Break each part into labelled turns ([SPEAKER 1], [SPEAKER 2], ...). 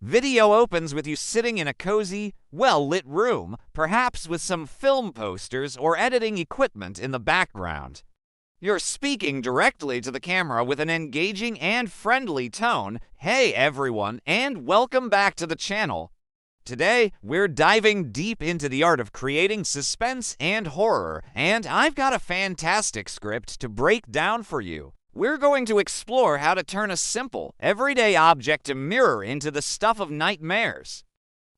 [SPEAKER 1] Video opens with you sitting in a cozy, well-lit room, perhaps with some film posters or editing equipment in the background. You're speaking directly to the camera with an engaging and friendly tone. Hey everyone, and welcome back to the channel. Today, we're diving deep into the art of creating suspense and horror, and I've got a fantastic script to break down for you. We're going to explore how to turn a simple, everyday object to mirror into the stuff of nightmares.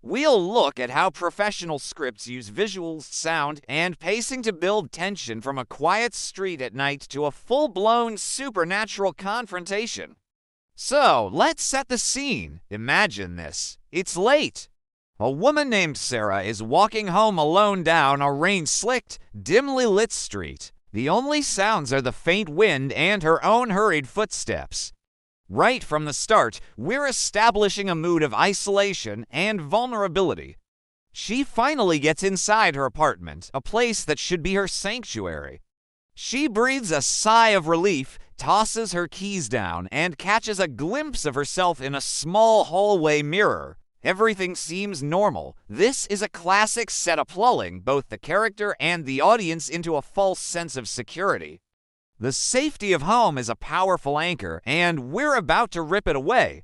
[SPEAKER 1] We'll look at how professional scripts use visuals, sound, and pacing to build tension from a quiet street at night to a full-blown supernatural confrontation. So, let's set the scene. Imagine this. It's late. A woman named Sarah is walking home alone down a rain-slicked, dimly lit street. The only sounds are the faint wind and her own hurried footsteps. Right from the start, we're establishing a mood of isolation and vulnerability. She finally gets inside her apartment, a place that should be her sanctuary. She breathes a sigh of relief, tosses her keys down, and catches a glimpse of herself in a small hallway mirror. Everything seems normal. This is a classic setup, lulling both the character and the audience into a false sense of security. The safety of home is a powerful anchor, and we're about to rip it away.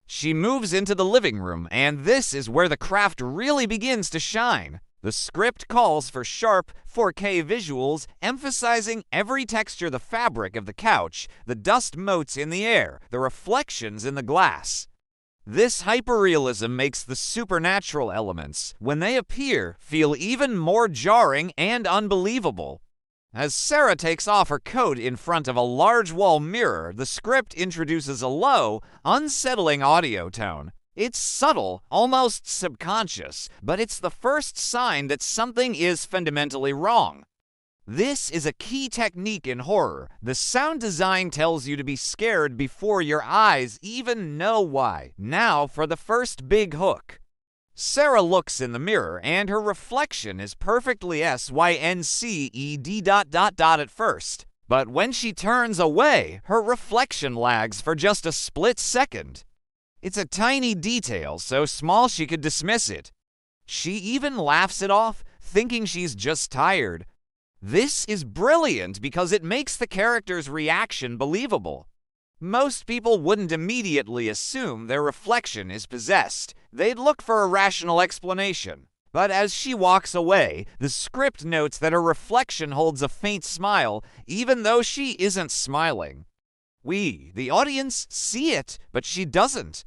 [SPEAKER 1] She moves into the living room, and this is where the craft really begins to shine. The script calls for sharp 4K visuals, emphasizing every texture: the fabric of the couch, the dust motes in the air, the reflections in the glass. This hyperrealism makes the supernatural elements, when they appear, feel even more jarring and unbelievable. As Sarah takes off her coat in front of a large wall mirror, the script introduces a low, unsettling audio tone. It's subtle, almost subconscious, but it's the first sign that something is fundamentally wrong. This is a key technique in horror. The sound design tells you to be scared before your eyes even know why. Now for the first big hook. Sarah looks in the mirror, and her reflection is perfectly synced ... at first. But when she turns away, her reflection lags for just a split second. It's a tiny detail, so small she could dismiss it. She even laughs it off, thinking she's just tired. This is brilliant because it makes the character's reaction believable. Most people wouldn't immediately assume their reflection is possessed. They'd look for a rational explanation. But as she walks away, the script notes that her reflection holds a faint smile, even though she isn't smiling. We, the audience, see it, but she doesn't.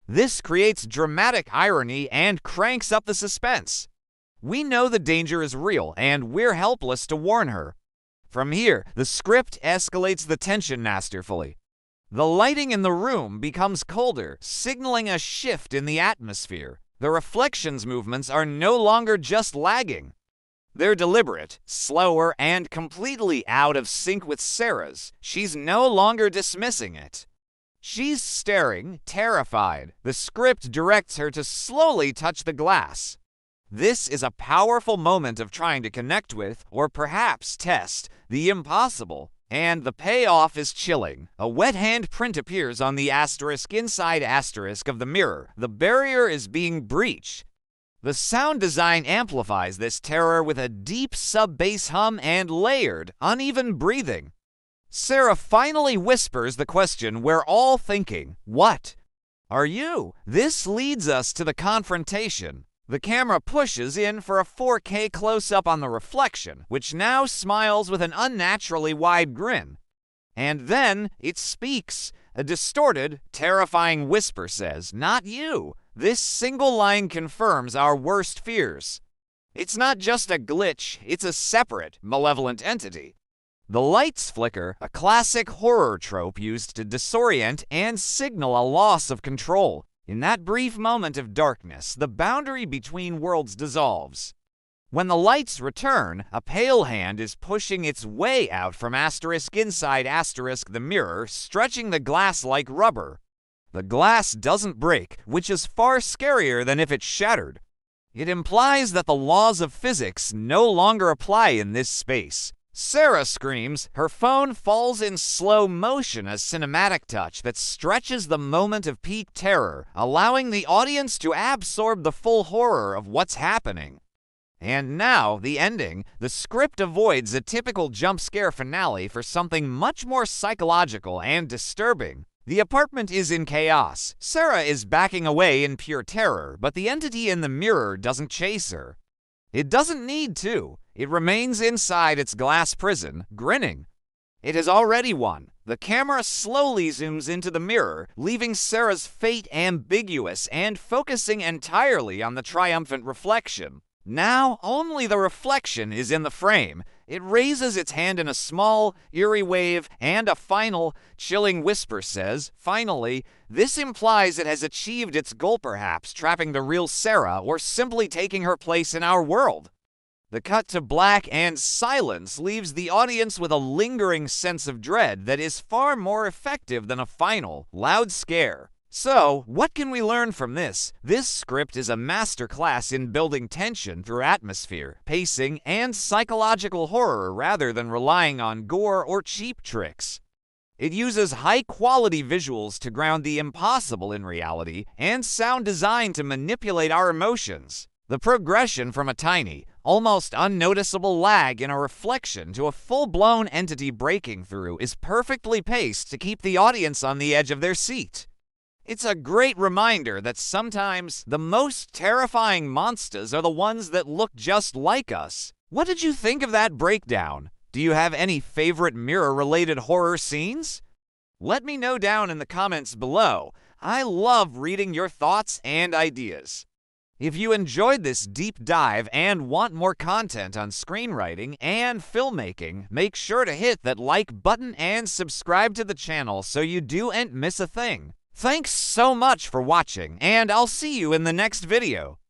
[SPEAKER 1] This creates dramatic irony and cranks up the suspense. We know the danger is real, and we're helpless to warn her. From here, the script escalates the tension masterfully. The lighting in the room becomes colder, signaling a shift in the atmosphere. The reflections movements are no longer just lagging. They're deliberate, slower, and completely out of sync with Sarah's. She's no longer dismissing it. She's staring, terrified. The script directs her to slowly touch the glass. This is a powerful moment of trying to connect with, or perhaps test, the impossible. And the payoff is chilling. A wet handprint appears on the asterisk inside asterisk of the mirror. The barrier is being breached. The sound design amplifies this terror with a deep sub-bass hum and layered, uneven breathing. Sarah finally whispers the question we're all thinking. What are you? This leads us to the confrontation. The camera pushes in for a 4K close-up on the reflection, which now smiles with an unnaturally wide grin. And then it speaks. A distorted, terrifying whisper says, "Not you." This single line confirms our worst fears. It's not just a glitch, it's a separate, malevolent entity. The lights flicker, a classic horror trope used to disorient and signal a loss of control. In that brief moment of darkness, the boundary between worlds dissolves. When the lights return, a pale hand is pushing its way out from asterisk inside asterisk the mirror, stretching the glass like rubber. The glass doesn't break, which is far scarier than if it shattered. It implies that the laws of physics no longer apply in this space. Sarah screams, her phone falls in slow motion, a cinematic touch that stretches the moment of peak terror, allowing the audience to absorb the full horror of what's happening. And now, the ending. The script avoids a typical jump scare finale for something much more psychological and disturbing. The apartment is in chaos. Sarah is backing away in pure terror, but the entity in the mirror doesn't chase her. It doesn't need to. It remains inside its glass prison, grinning. It has already won. The camera slowly zooms into the mirror, leaving Sarah's fate ambiguous and focusing entirely on the triumphant reflection. Now, only the reflection is in the frame. It raises its hand in a small, eerie wave, and a final, chilling whisper says, "Finally." This implies it has achieved its goal, perhaps trapping the real Sarah or simply taking her place in our world. The cut to black and silence leaves the audience with a lingering sense of dread that is far more effective than a final, loud scare. So, what can we learn from this? This script is a masterclass in building tension through atmosphere, pacing, and psychological horror rather than relying on gore or cheap tricks. It uses high-quality visuals to ground the impossible in reality and sound design to manipulate our emotions. The progression from a tiny, almost unnoticeable lag in a reflection to a full-blown entity breaking through is perfectly paced to keep the audience on the edge of their seat. It's a great reminder that sometimes the most terrifying monsters are the ones that look just like us. What did you think of that breakdown? Do you have any favorite mirror-related horror scenes? Let me know down in the comments below. I love reading your thoughts and ideas. If you enjoyed this deep dive and want more content on screenwriting and filmmaking, make sure to hit that like button and subscribe to the channel so you don't miss a thing. Thanks so much for watching, and I'll see you in the next video.